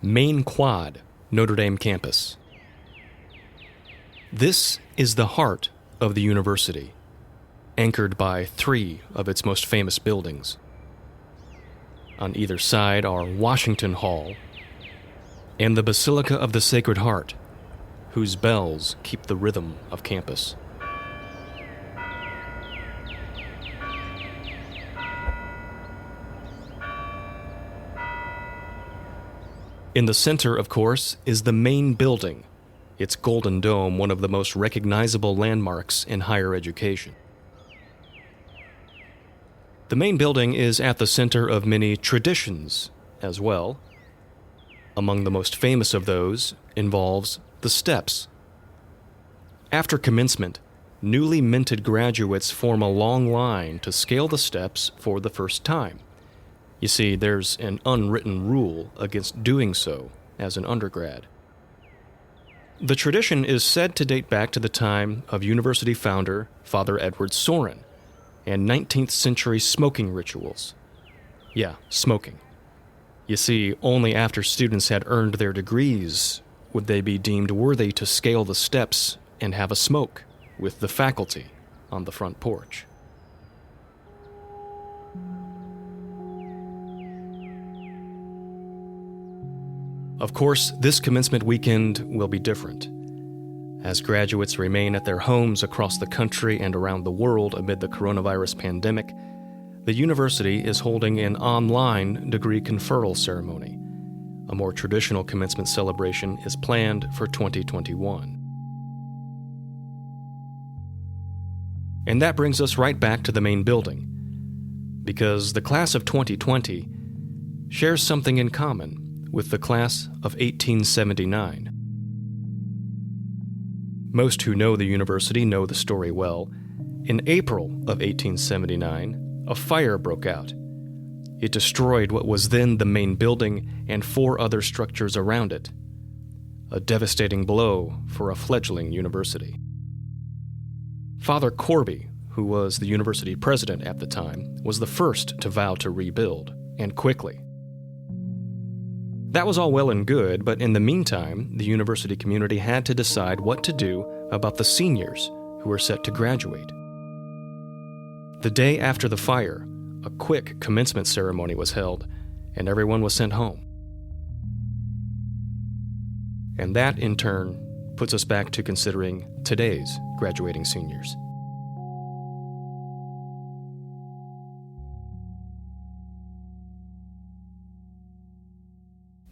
Main Quad, Notre Dame campus. This is the heart of the university, anchored by three of its most famous buildings. On either side are Washington Hall and the Basilica of the Sacred Heart, whose bells keep the rhythm of campus. In the center, of course, is the main building, its golden dome one of the most recognizable landmarks in higher education. The main building is at the center of many traditions as well. Among the most famous of those involves the steps. After commencement, newly minted graduates form a long line to scale the steps for the first time. You see, there's an unwritten rule against doing so as an undergrad. The tradition is said to date back to the time of university founder Father Edward Sorin and 19th century smoking rituals. Yeah, smoking. You see, only after students had earned their degrees would they be deemed worthy to scale the steps and have a smoke with the faculty on the front porch. Of course, this commencement weekend will be different. As graduates remain at their homes across the country and around the world amid the coronavirus pandemic, the university is holding an online degree conferral ceremony. A more traditional commencement celebration is planned for 2021. And that brings us right back to the main building, because the class of 2020 shares something in common with the class of 1879. Most who know the university know the story well. In April of 1879, a fire broke out. It destroyed what was then the main building and 4 other structures around it. A devastating blow for a fledgling university. Father Corby, who was the university president at the time, was the first to vow to rebuild, and quickly. That was all well and good, but in the meantime, the university community had to decide what to do about the seniors who were set to graduate. The day after the fire, a quick commencement ceremony was held, and everyone was sent home. And that, in turn, puts us back to considering today's graduating seniors.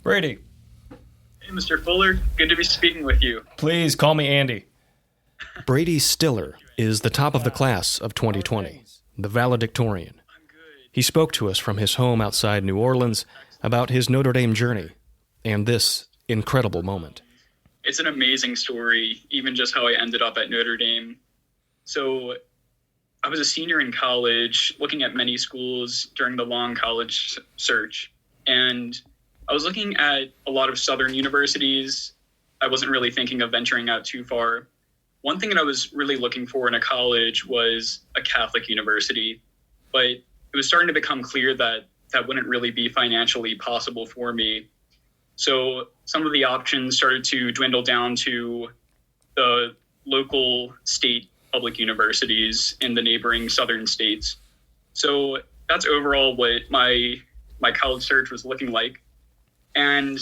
Brady. Hey, Mr. Fuller. Good to be speaking with you. Please call me Andy. Brady Stiller is the top of the class of 2020, the valedictorian. He spoke to us from his home outside New Orleans about his Notre Dame journey and this incredible moment. It's an amazing story, even just how I ended up at Notre Dame. So I was a senior in college, looking at many schools during the long college search, and I was looking at a lot of Southern universities. I wasn't really thinking of venturing out too far. One thing that I was really looking for in a college was a Catholic university, but it was starting to become clear that that wouldn't really be financially possible for me. So some of the options started to dwindle down to the local state public universities in the neighboring Southern states. So that's overall what my college search was looking like. And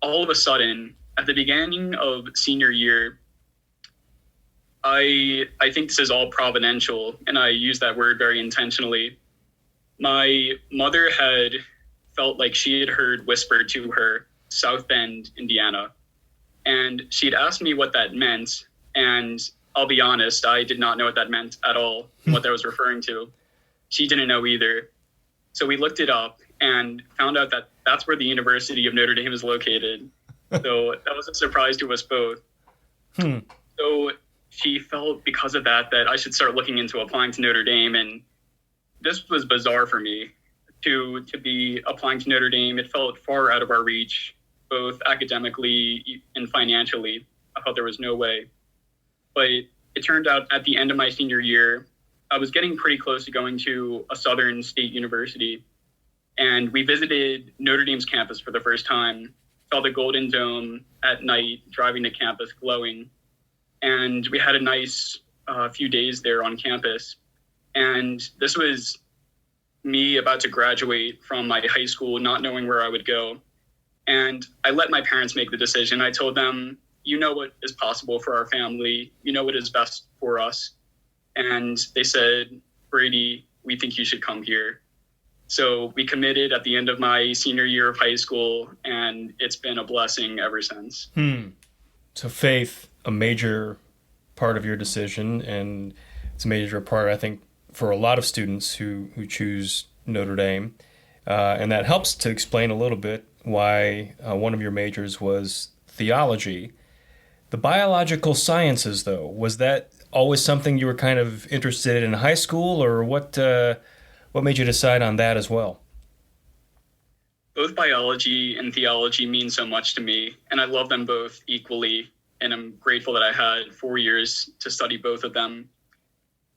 all of a sudden, at the beginning of senior year, I think this is all providential, and I use that word very intentionally. My mother had felt like she had heard whispered to her South Bend, Indiana, and she'd asked me what that meant, and I'll be honest, I did not know what that meant at all, what that was referring to. She didn't know either. So we looked it up and found out that that's where the University of Notre Dame is located. So that was a surprise to us both. So she felt because of that I should start looking into applying to Notre Dame. And this was bizarre for me to be applying to Notre Dame. It felt far out of our reach, both academically and financially. I thought there was no way. But it turned out at the end of my senior year, I was getting pretty close to going to a Southern state university. And we visited Notre Dame's campus for the first time saw the Golden Dome at night, driving to campus glowing. And we had a nice few days there on campus. And this was me about to graduate from my high school, not knowing where I would go. And I let my parents make the decision. I told them, you know what is possible for our family. You know what is best for us. And they said, Brady, we think you should come here. So we committed at the end of my senior year of high school, and it's been a blessing ever since. So faith, a major part of your decision, and it's a major part, I think, for a lot of students who choose Notre Dame. And that helps to explain a little bit why one of your majors was theology. The biological sciences, though, was that always something you were kind of interested in high school, or what made you decide on that as well? Both biology and theology mean so much to me, and I love them both equally, and I'm grateful that I had 4 years to study both of them.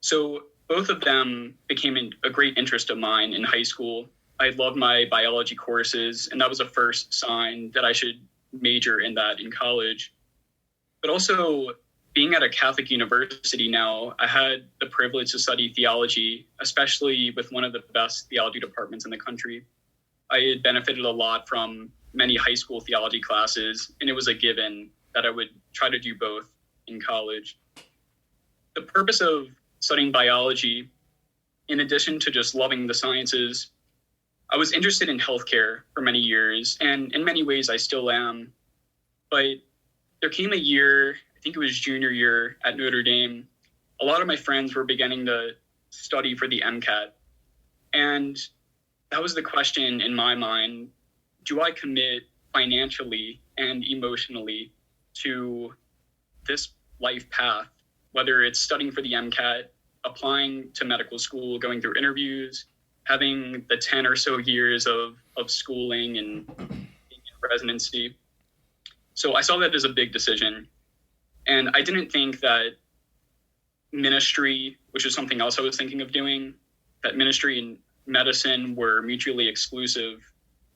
So both of them became a great interest of mine in high school. I loved my biology courses, and that was a first sign that I should major in that in college. But also, being at a Catholic university now, I had the privilege to study theology, especially with one of the best theology departments in the country. I had benefited a lot from many high school theology classes, and it was a given that I would try to do both in college. The purpose of studying biology, in addition to just loving the sciences, I was interested in healthcare for many years, and in many ways I still am. But there came a year, I think it was junior year at Notre Dame, a lot of my friends were beginning to study for the MCAT. And that was the question in my mind: do I commit financially and emotionally to this life path, whether it's studying for the MCAT, applying to medical school, going through interviews, having the 10 or so years of schooling and being in residency. So I saw that as a big decision. And I didn't think that ministry, which is something else I was thinking of doing, that ministry and medicine were mutually exclusive.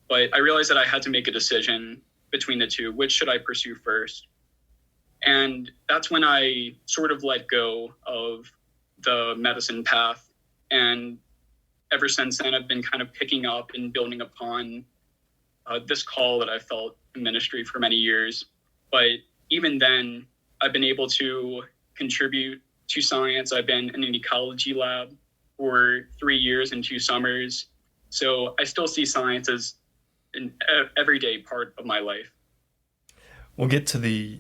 But I realized that I had to make a decision between the two. Which should I pursue first? And that's when I sort of let go of the medicine path. And ever since then, I've been kind of picking up and building upon this call that I felt in ministry for many years. But even then, I've been able to contribute to science. I've been in an ecology lab for 3 years and 2 summers. So I still see science as an everyday part of my life. We'll get to the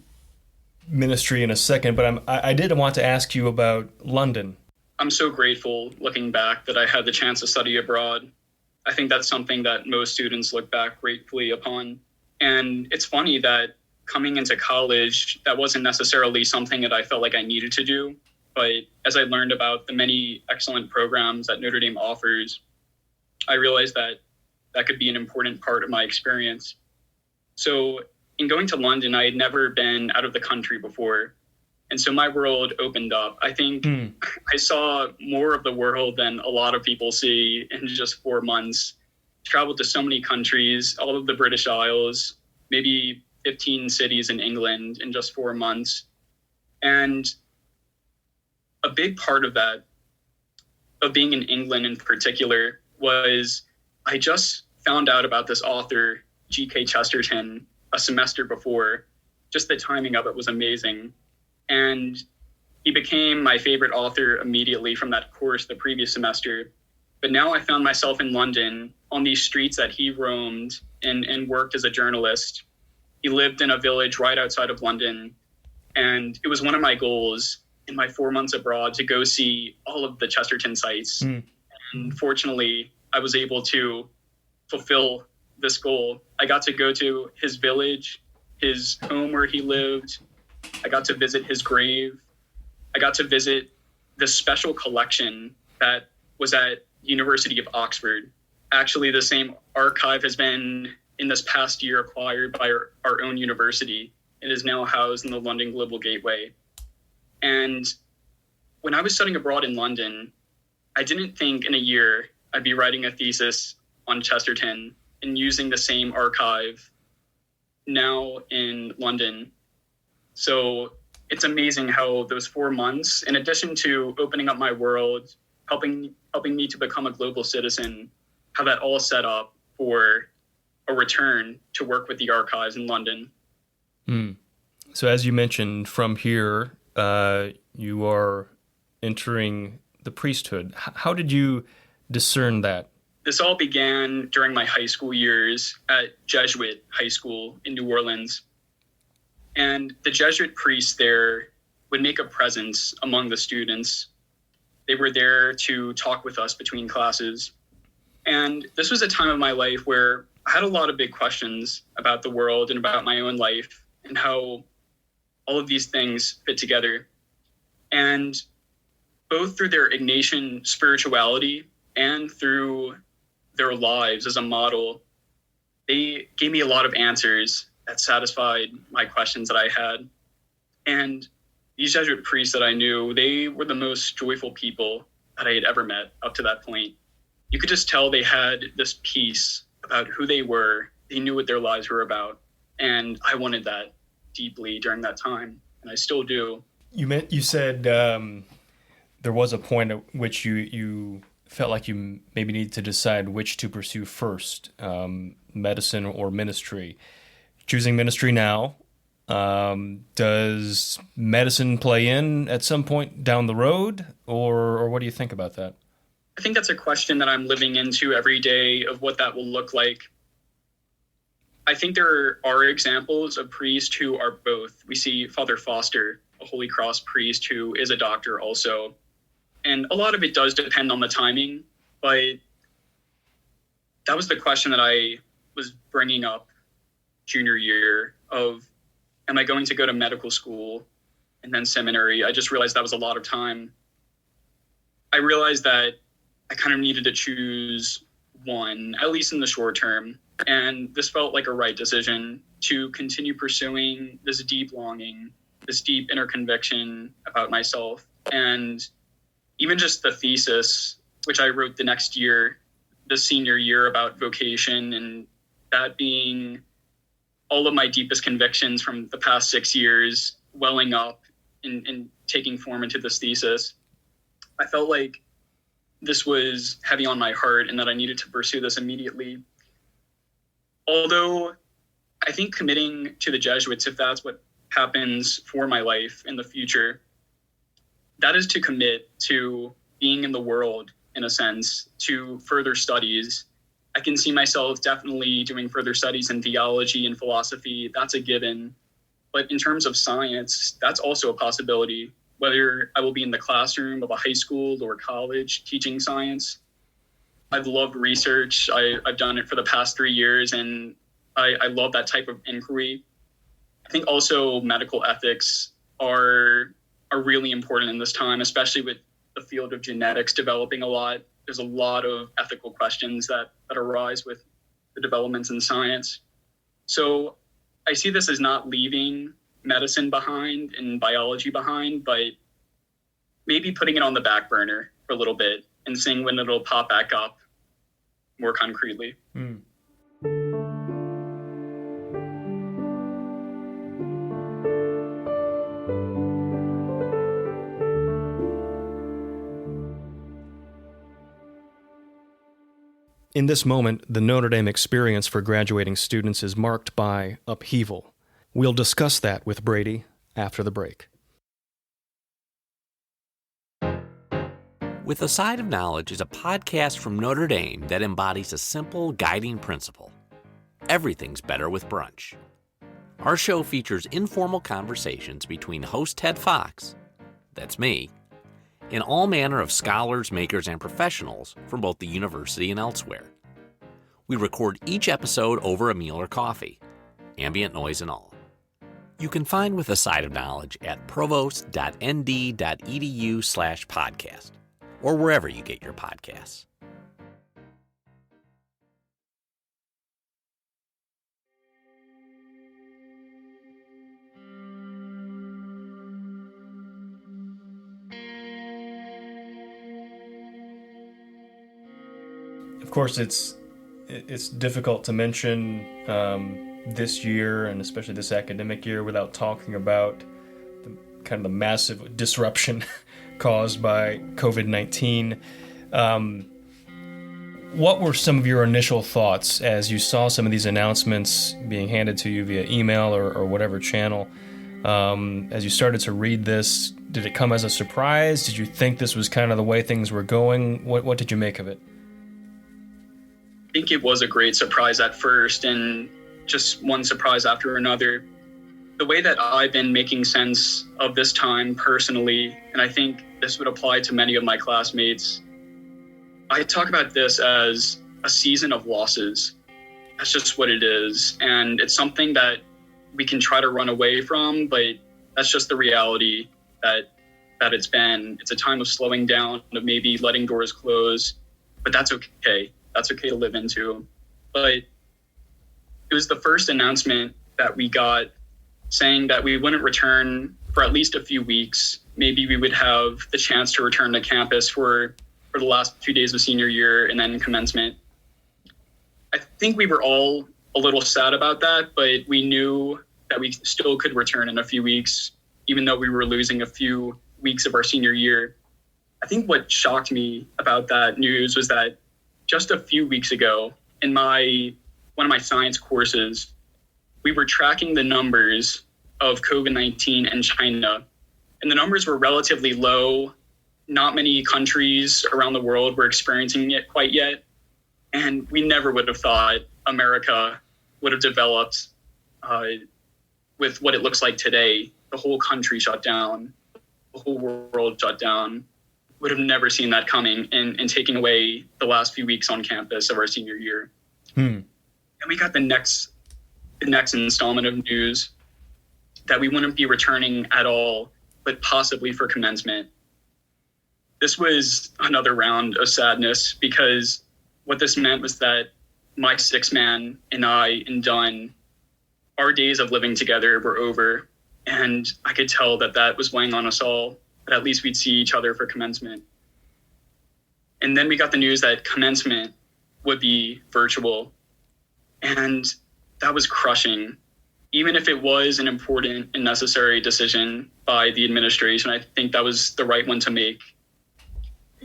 ministry in a second, but I did want to ask you about London. I'm so grateful, looking back, that I had the chance to study abroad. I think that's something that most students look back gratefully upon. And it's funny that coming into college, that wasn't necessarily something that I felt like I needed to do. But as I learned about the many excellent programs that Notre Dame offers, I realized that that could be an important part of my experience. So in going to London, I had never been out of the country before. And so my world opened up. I think I saw more of the world than a lot of people see in just 4 months. Traveled to so many countries, all of the British Isles, maybe 15 cities in England in just 4 months. And a big part of that, of being in England in particular, was I just found out about this author, G.K. Chesterton, a semester before. Just the timing of it was amazing. And he became my favorite author immediately from that course the previous semester. But now I found myself in London on these streets that he roamed and worked as a journalist. He lived in a village right outside of London. And it was one of my goals in my 4 months abroad to go see all of the Chesterton sites. And fortunately, I was able to fulfill this goal. I got to go to his village, his home where he lived. I got to visit his grave. I got to visit this special collection that was at University of Oxford. Actually, the same archive has been, in this past year, acquired by our own university. It is now housed in the London Global Gateway. And when I was studying abroad in London, I didn't think in a year I'd be writing a thesis on Chesterton and using the same archive now in London. So it's amazing how those 4 months, in addition to opening up my world, helping me to become a global citizen, how that all set up for a return to work with the archives in London. So as you mentioned, from here, you are entering the priesthood. How did you discern that? This all began during my high school years at Jesuit High School in New Orleans. And the Jesuit priests there would make a presence among the students. They were there to talk with us between classes. And this was a time of my life where I had a lot of big questions about the world and about my own life and how all of these things fit together. And both through their Ignatian spirituality and through their lives as a model, they gave me a lot of answers that satisfied my questions that I had. And these Jesuit priests that I knew, they were the most joyful people that I had ever met up to that point. You could just tell they had this peace about who they were. They knew what their lives were about. And I wanted that deeply during that time, and I still do. You said there was a point at which you felt like you maybe need to decide which to pursue first, medicine or ministry. Choosing ministry now, does medicine play in at some point down the road, or what do you think about that? I think that's a question that I'm living into every day of what that will look like. I think there are examples of priests who are both. We see Father Foster, a Holy Cross priest who is a doctor also. And a lot of it does depend on the timing, but that was the question that I was bringing up junior year of, am I going to go to medical school and then seminary? I just realized that was a lot of time. I realized that I kind of needed to choose one, at least in the short term. And this felt like a right decision to continue pursuing this deep longing, this deep inner conviction about myself. And even just the thesis, which I wrote the next year, the senior year, about vocation, and that being all of my deepest convictions from the past 6 years welling up and taking form into this thesis. I felt like this was heavy on my heart and that I needed to pursue this immediately. Although I think committing to the Jesuits, if that's what happens for my life in the future, that is to commit to being in the world, in a sense, to further studies. I can see myself definitely doing further studies in theology and philosophy. That's a given. But in terms of science, that's also a possibility, whether I will be in the classroom of a high school or college teaching science. I've loved research. I've done it for the past 3 years, and I love that type of inquiry. I think also medical ethics are really important in this time, especially with the field of genetics developing a lot. There's a lot of ethical questions that arise with the developments in science. So I see this as not leaving medicine behind and biology behind, but maybe putting it on the back burner for a little bit and seeing when it'll pop back up more concretely. In this moment, the Notre Dame experience for graduating students is marked by upheaval. We'll discuss that with Brady after the break. With a Side of Knowledge is a podcast from Notre Dame that embodies a simple guiding principle. Everything's better with brunch. Our show features informal conversations between host Ted Fox, that's me, and all manner of scholars, makers, and professionals from both the university and elsewhere. We record each episode over a meal or coffee, ambient noise and all. You can find With a Side of Knowledge at provost.nd.edu/podcast or wherever you get your podcasts. Of course, it's difficult to mention this year, and especially this academic year, without talking about the massive disruption caused by COVID-19. What were some of your initial thoughts as you saw some of these announcements being handed to you via email or whatever channel? As you started to read this, did it come as a surprise? Did you think this was kind of the way things were going? What did you make of it? I think it was a great surprise at first, and just one surprise after another. The way that I've been making sense of this time personally, and I think this would apply to many of my classmates, I talk about this as a season of losses. That's just what it is. And it's something that we can try to run away from, but that's just the reality that it's been. It's a time of slowing down, of maybe letting doors close, but that's okay. That's okay to live into. But it was the first announcement that we got saying that we wouldn't return for at least a few weeks. Maybe we would have the chance to return to campus for the last few days of senior year and then commencement. I think we were all a little sad about that, but we knew that we still could return in a few weeks, even though we were losing a few weeks of our senior year. I think what shocked me about that news was that just a few weeks ago in one of my science courses, we were tracking the numbers of COVID-19 in China, and the numbers were relatively low. Not many countries around the world were experiencing it quite yet. And we never would have thought America would have developed with what it looks like today. The whole country shut down, the whole world shut down. Would have never seen that coming and taking away the last few weeks on campus of our senior year. And we got the next installment of news that we wouldn't be returning at all, but possibly for commencement. This was another round of sadness, because what this meant was that my sixth man and I and Dunn, our days of living together were over. And I could tell that was weighing on us all, but at least we'd see each other for commencement. And then we got the news that commencement would be virtual. And that was crushing. Even if it was an important and necessary decision by the administration, I think that was the right one to make.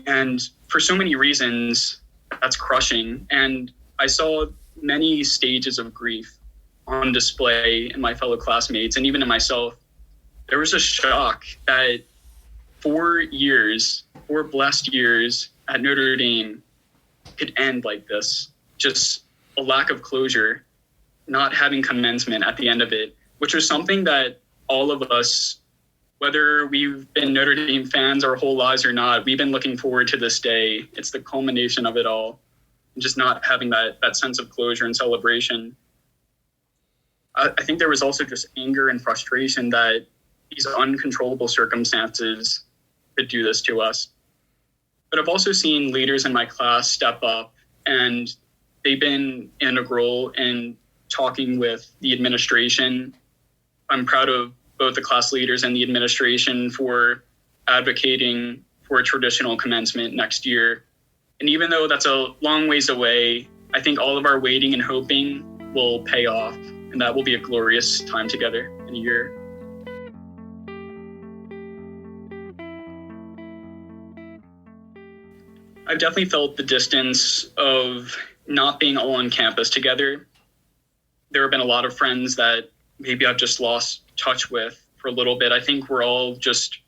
And for so many reasons, that's crushing. And I saw many stages of grief on display in my fellow classmates and even in myself. There was a shock that 4 blessed years at Notre Dame could end like this. Just a lack of closure, not having commencement at the end of it, which was something that all of us, whether we've been Notre Dame fans our whole lives or not, we've been looking forward to this day. It's the culmination of it all. And just not having that sense of closure and celebration. I think there was also just anger and frustration that these uncontrollable circumstances could do this to us. But I've also seen leaders in my class step up, and they've been integral in talking with the administration. I'm proud of both the class leaders and the administration for advocating for a traditional commencement next year. And even though that's a long ways away, I think all of our waiting and hoping will pay off, and that will be a glorious time together in a year. I've definitely felt the distance of not being all on campus together. There have been a lot of friends that maybe I've just lost touch with for a little bit. I think we're all just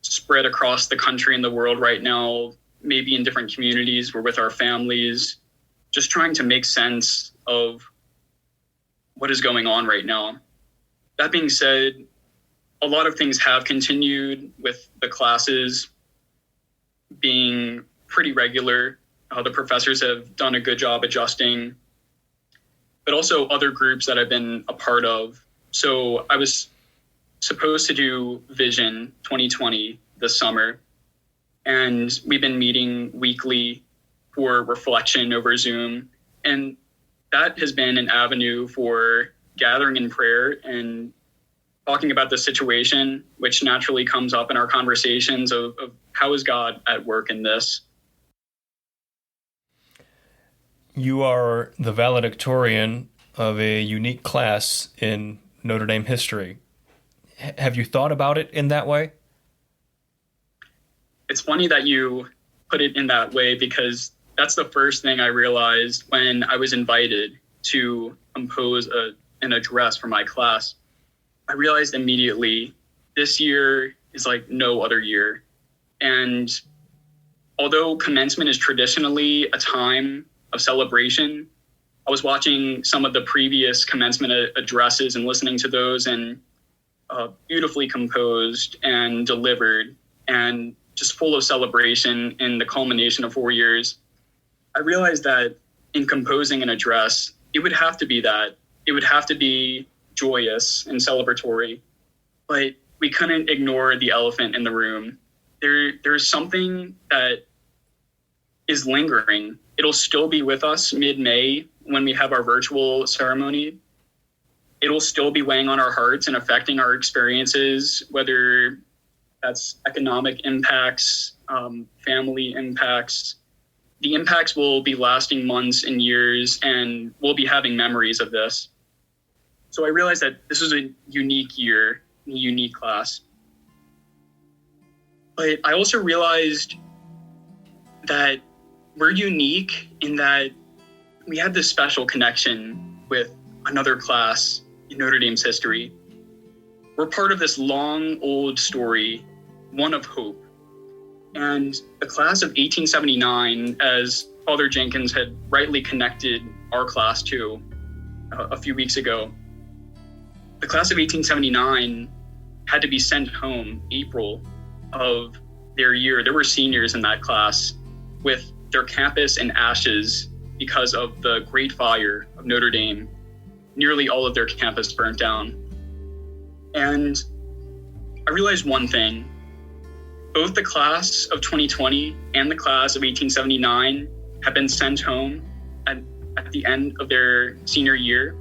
spread across the country and the world right now, maybe in different communities. We're with our families, just trying to make sense of what is going on right now. That being said, a lot of things have continued with the classes being pretty regular. The professors have done a good job adjusting, but also other groups that I've been a part of. So I was supposed to do Vision 2020 this summer, and we've been meeting weekly for reflection over Zoom. And that has been an avenue for gathering in prayer and talking about the situation, which naturally comes up in our conversations of how is God at work in this. You are the valedictorian of a unique class in Notre Dame history. Have you thought about it in that way? It's funny that you put it in that way, because that's the first thing I realized when I was invited to compose an address for my class. I realized immediately this year is like no other year. And although commencement is traditionally a time of celebration, I was watching some of the previous commencement addresses and listening to those, and beautifully composed and delivered and just full of celebration in the culmination of 4 years. I realized that in composing an address, it would have to be that. It would have to be joyous and celebratory. But we couldn't ignore the elephant in the room. There's something that is lingering. It'll still be with us mid-May when we have our virtual ceremony. It'll still be weighing on our hearts and affecting our experiences, whether that's economic impacts, family impacts. The impacts will be lasting months and years, and we'll be having memories of this. So I realized that this was a unique year, a unique class. But I also realized that we're unique in that we had this special connection with another class in Notre Dame's history. We're part of this long, old story, one of hope. And the class of 1879, as Father Jenkins had rightly connected our class to a few weeks ago, the class of 1879 had to be sent home April of their year. There were seniors in that class with their campus in ashes because of the Great Fire of Notre Dame. Nearly all of their campus burnt down. And I realized one thing. Both the class of 2020 and the class of 1879 have been sent home at the end of their senior year.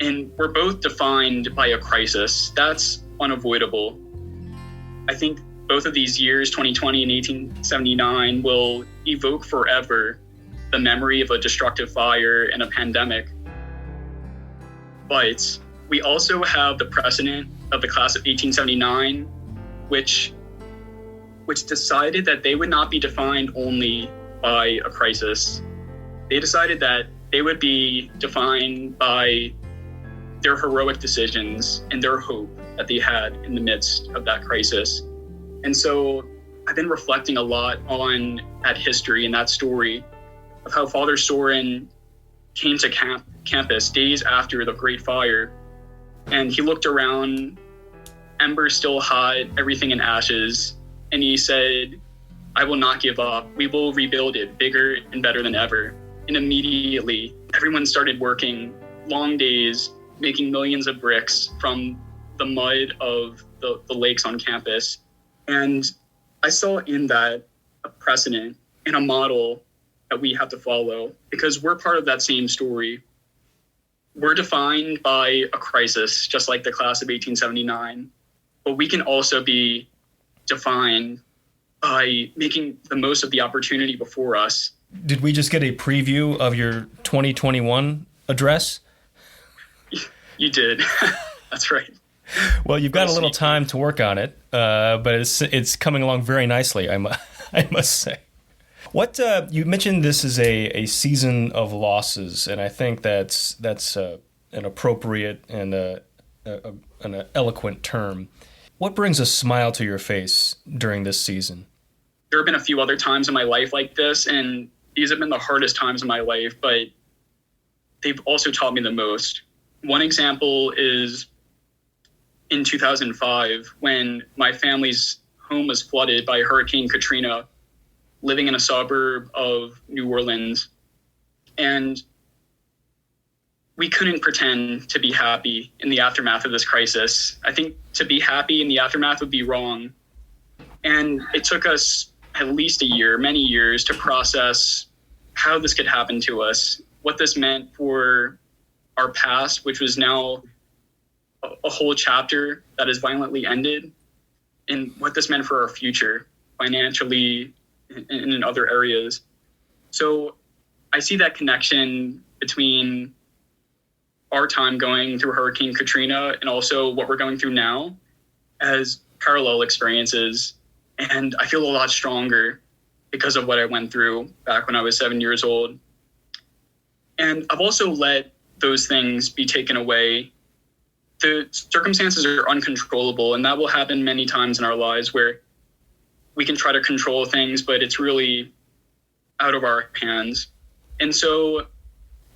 And we're both defined by a crisis. That's unavoidable. I think both of these years, 2020 and 1879, will evoke forever the memory of a destructive fire and a pandemic. But we also have the precedent of the class of 1879, which decided that they would not be defined only by a crisis. They decided that they would be defined by their heroic decisions and their hope that they had in the midst of that crisis. And so I've been reflecting a lot on that history and that story of how Father Soren came to campus days after the Great Fire, and he looked around, embers still hot, everything in ashes, and he said, "I will not give up. We will rebuild it bigger and better than ever." And immediately, everyone started working long days, making millions of bricks from the mud of the lakes on campus. And I saw in that a precedent and a model that we have to follow, because we're part of that same story. We're defined by a crisis, just like the class of 1879, but we can also be defined by making the most of the opportunity before us. Did we just get a preview of your 2021 address? You did. That's right. Well, you've got a little time to work on it, but it's coming along very nicely, I must say. What you mentioned, this is a season of losses, and I think that's an appropriate and an eloquent term. What brings a smile to your face during this season? There have been a few other times in my life like this, and these have been the hardest times in my life, but they've also taught me the most. One example is in 2005, when my family's home was flooded by Hurricane Katrina, living in a suburb of New Orleans. And we couldn't pretend to be happy in the aftermath of this crisis. I think to be happy in the aftermath would be wrong. And it took us at least a year, many years, to process how this could happen to us, what this meant for our past, which was now a whole chapter that is violently ended, and what this meant for our future, financially and in other areas. So I see that connection between our time going through Hurricane Katrina and also what we're going through now as parallel experiences. And I feel a lot stronger because of what I went through back when I was 7 years old. And I've also let those things be taken away. The circumstances are uncontrollable, and that will happen many times in our lives where we can try to control things, but it's really out of our hands. And so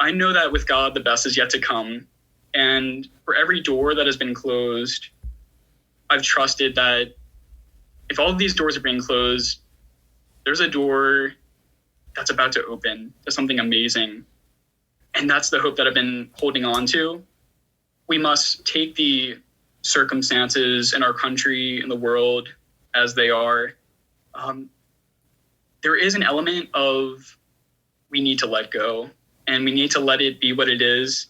I know that with God, the best is yet to come. And for every door that has been closed, I've trusted that if all of these doors are being closed, there's a door that's about to open to something amazing. And that's the hope that I've been holding on to. We must take the circumstances in our country, in the world, as they are. There is an element of we need to let go, and we need to let it be what it is.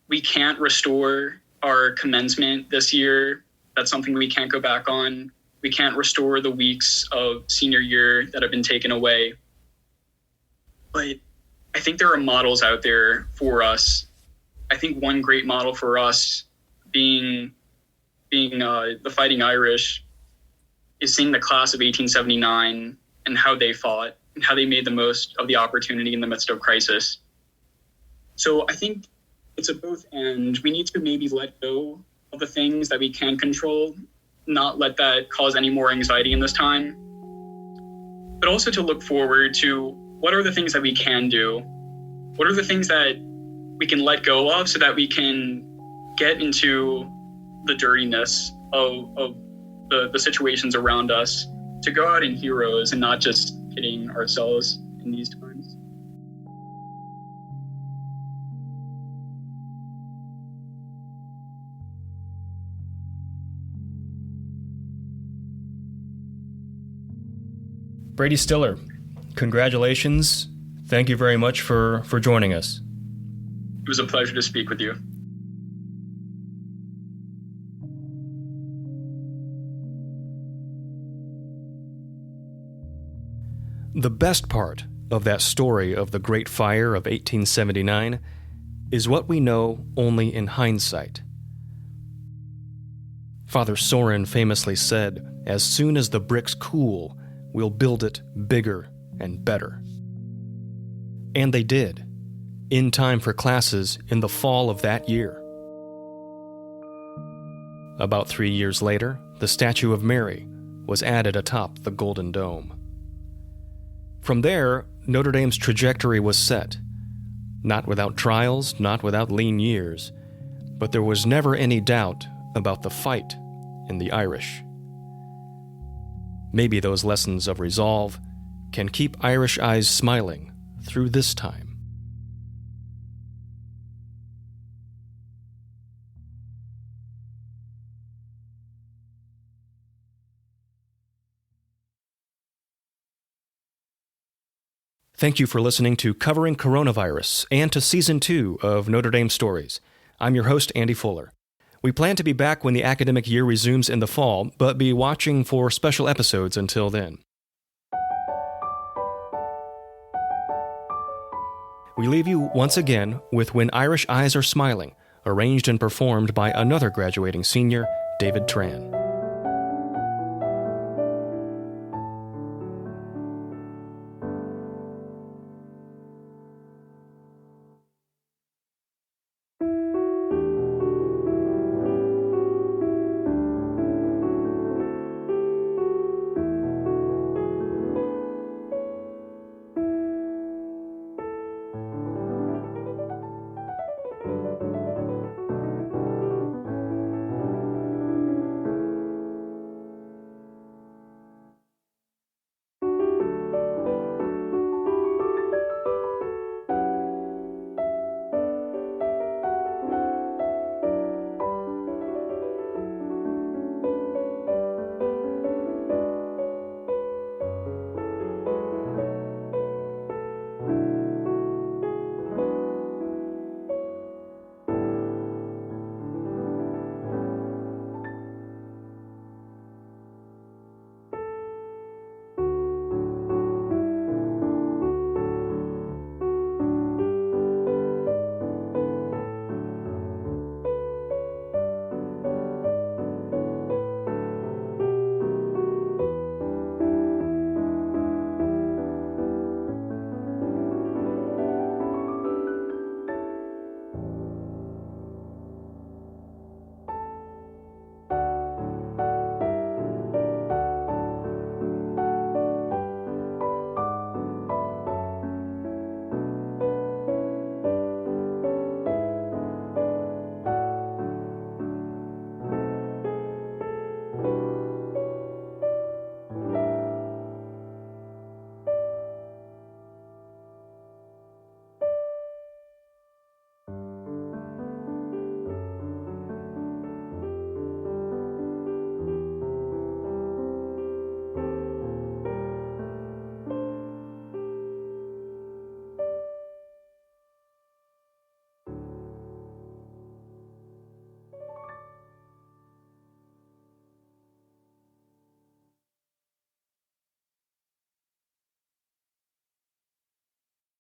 We can't restore our commencement this year. That's something we can't go back on. We can't restore the weeks of senior year that have been taken away. But I think there are models out there for us. I think one great model for us being the Fighting Irish is seeing the class of 1879 and how they fought and how they made the most of the opportunity in the midst of crisis. So I think it's a both and. We need to maybe let go of the things that we can control, not let that cause any more anxiety in this time, but also to look forward to what are the things that we can do? What are the things that we can let go of so that we can get into the dirtiness of the situations around us, to go out in heroes and not just pitying ourselves in these times. Brady Stiller, congratulations. Thank you very much for joining us. It was a pleasure to speak with you. The best part of that story of the Great Fire of 1879 is what we know only in hindsight. Father Sorin famously said, "As soon as the bricks cool, we'll build it bigger and better." And they did, in time for classes in the fall of that year. About 3 years later, the statue of Mary was added atop the Golden Dome. From there, Notre Dame's trajectory was set. Not without trials, not without lean years, but there was never any doubt about the fight in the Irish. Maybe those lessons of resolve can keep Irish eyes smiling through this time. Thank you for listening to Covering Coronavirus and to Season 2 of Notre Dame Stories. I'm your host, Andy Fuller. We plan to be back when the academic year resumes in the fall, but be watching for special episodes until then. We leave you once again with When Irish Eyes Are Smiling, arranged and performed by another graduating senior, David Tran.